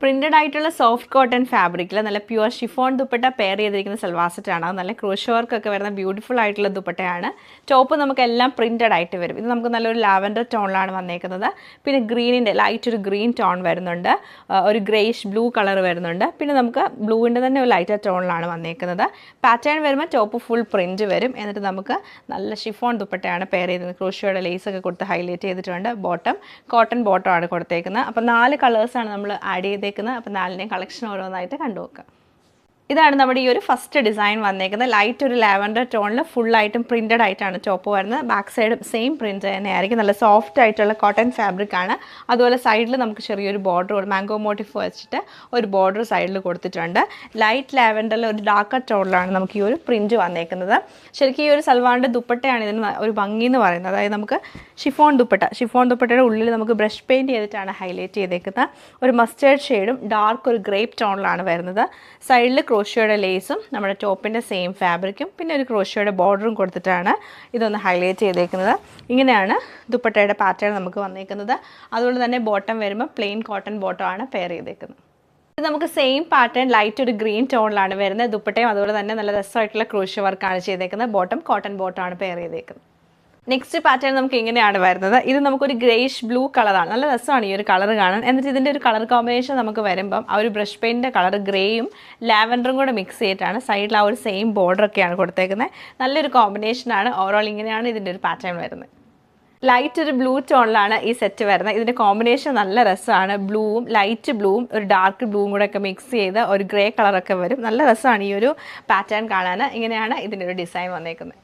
Printed ആയിട്ടുള്ള soft cotton ഫാബ്രിക്കിൽ നല്ല പ്യുവർ ഷിഫോൺ ദുപ്പട്ട പെയർ ചെയ്തിരിക്കുന്ന സൽവാർ സെറ്റാണ്. അത് നല്ല ക്രോഷോ വർക്കൊക്കെ വരുന്ന ബ്യൂട്ടിഫുൾ ആയിട്ടുള്ള ദുപ്പട്ടയാണ്. ടോപ്പ് നമുക്ക് എല്ലാം പ്രിന്റഡ് ആയിട്ട് വരും. ഇത് നമുക്ക് നല്ലൊരു ലാവൻഡർ ടോണിലാണ് വന്നേക്കുന്നത്. പിന്നെ ഗ്രീനിൻ്റെ ലൈറ്റ് ഒരു ഗ്രീൻ ടോൺ വരുന്നുണ്ട്, ഒരു ഗ്രേഷ് ബ്ലൂ കളർ വരുന്നുണ്ട്. പിന്നെ നമുക്ക് ബ്ലൂവിൻ്റെ തന്നെ ഒരു ലൈറ്റർ ടോണിലാണ് വന്നേക്കുന്നത്. പാറ്റേൺ വരുമ്പോൾ ടോപ്പ് ഫുൾ പ്രിന്റ് വരും. എന്നിട്ട് നമുക്ക് നല്ല ഷിഫോൺ ദുപ്പട്ടയാണ് പെയർ ചെയ്തത്. ക്രോഷോയുടെ ലേസൊക്കെ കൊടുത്ത് ഹൈലൈറ്റ് ചെയ്തിട്ടുണ്ട്. ബോട്ടം കോട്ടൺ ബോട്ടം ആണ് കൊടുത്തേക്കുന്നത്. അപ്പോൾ 4 കളേഴ്സാണ് നമ്മൾ ആഡ് ചെയ്തേക്കുന്നത്. അപ്പോൾ 4നെയും കളക്ഷൻ ഓരോന്നായിട്ട് കണ്ടുനോക്കാം. ഇതാണ് നമ്മുടെ ഈ ഒരു ഫസ്റ്റ് ഡിസൈൻ വന്നേക്കുന്നത്. ലൈറ്റ് ഒരു ലാവൻഡർ ടോണിൽ ഫുള്ളായിട്ടും പ്രിൻറ്റഡ് ആയിട്ടാണ് ടോപ്പ് വരുന്നത്. ബാക്ക് സൈഡും സെയിം പ്രിൻറ്റ് തന്നെയായിരിക്കും. നല്ല സോഫ്റ്റ് ആയിട്ടുള്ള കോട്ടൺ ഫാബ്രിക് ആണ്. അതുപോലെ സൈഡിൽ നമുക്ക് ചെറിയൊരു ബോർഡർ, മാംഗോ മോട്ടിഫ് വെച്ചിട്ട് ഒരു ബോർഡർ സൈഡിൽ കൊടുത്തിട്ടുണ്ട്. ലൈറ്റ് ലാവൻഡറിൽ ഒരു ഡാർക്കർ ടോണിലാണ് നമുക്ക് ഈ ഒരു പ്രിൻറ്റ് വന്നേക്കുന്നത്. ശരിക്കും ഈ ഒരു സൽവാറിൻ്റെ ദുപ്പട്ടയാണ് ഇതിന് ഒരു ഭംഗി എന്ന് പറയുന്നത്. അതായത് നമുക്ക് ഷിഫോൺ ദുപ്പട്ടയുടെ ഉള്ളിൽ നമുക്ക് ബ്രഷ് പെയിൻറ്റ് ചെയ്തിട്ടാണ് ഹൈലൈറ്റ് ചെയ്തേക്കുന്നത്. ഒരു മസ്റ്റേർഡ് ഷെയ്ഡും ഡാർക്ക് ഒരു ഗ്രേപ്പ് ടോണിലാണ് വരുന്നത്. സൈഡിൽ ക്രോഷോയുടെ ലേസും നമ്മുടെ ടോപ്പിൻ്റെ സെയിം ഫാബ്രിക്കും പിന്നെ ഒരു ക്രോഷോയുടെ ബോർഡറും കൊടുത്തിട്ടാണ് ഇതൊന്ന് ഹൈലൈറ്റ് ചെയ്തേക്കുന്നത്. ഇങ്ങനെയാണ് ദുപ്പട്ടയുടെ പാറ്റേൺ നമുക്ക് വന്നേക്കുന്നത്. അതുകൊണ്ട് തന്നെ ബോട്ടം വരുമ്പോൾ പ്ലെയിൻ കോട്ടൺ ബോട്ടമാണ് പെയർ ചെയ്തേക്കുന്നത്. ഇത് നമുക്ക് സെയിം പാറ്റേൺ ലൈറ്റ് ഒരു ഗ്രീൻ ടോണിലാണ് വരുന്നത്. ദുപ്പട്ടയും അതുപോലെ തന്നെ നല്ല രസമായിട്ടുള്ള ക്രോഷോ വർക്കാണ് ചെയ്തേക്കുന്നത്. ബോട്ടം കോട്ടൺ ബോട്ടമാണ് പെയർ ചെയ്തേക്കുന്നത്. നെക്സ്റ്റ് പാറ്റേൺ നമുക്ക് ഇങ്ങനെയാണ് വരുന്നത്. ഇത് നമുക്കൊരു ഗ്രേഷ് ബ്ലൂ കളറാണ്. നല്ല രസമാണ് ഈ ഒരു കളർ കാണാൻ. എന്നിട്ട് ഇതിൻ്റെ ഒരു കളർ കോമ്പിനേഷൻ നമുക്ക് വരുമ്പം ആ ഒരു ബ്രഷ് പെയിൻറ്റിൻ്റെ കളർ ഗ്രേയും ലാവൻഡറും കൂടെ മിക്സ് ചെയ്തിട്ടാണ് സൈഡിൽ ആ ഒരു സെയിം ബോർഡറൊക്കെയാണ് കൊടുത്തേക്കുന്നത്. നല്ലൊരു കോമ്പിനേഷനാണ്. ഓവറോൾ ഇങ്ങനെയാണ് ഇതിൻ്റെ ഒരു പാറ്റേൺ വരുന്നത്. ലൈറ്റ് ഒരു ബ്ലൂ ടോണിലാണ് ഈ സെറ്റ് വരുന്നത്. ഇതിൻ്റെ കോമ്പിനേഷൻ നല്ല രസമാണ്. ബ്ലൂവും ലൈറ്റ് ബ്ലൂവും ഒരു ഡാർക്ക് ബ്ലൂവും കൂടെ ഒക്കെ മിക്സ് ചെയ്ത് ഒരു ഗ്രേ കളറൊക്കെ വരും. നല്ല രസമാണ് ഈ ഒരു പാറ്റേൺ കാണാൻ. ഇങ്ങനെയാണ് ഇതിൻ്റെ ഒരു ഡിസൈൻ വന്നേക്കുന്നത്.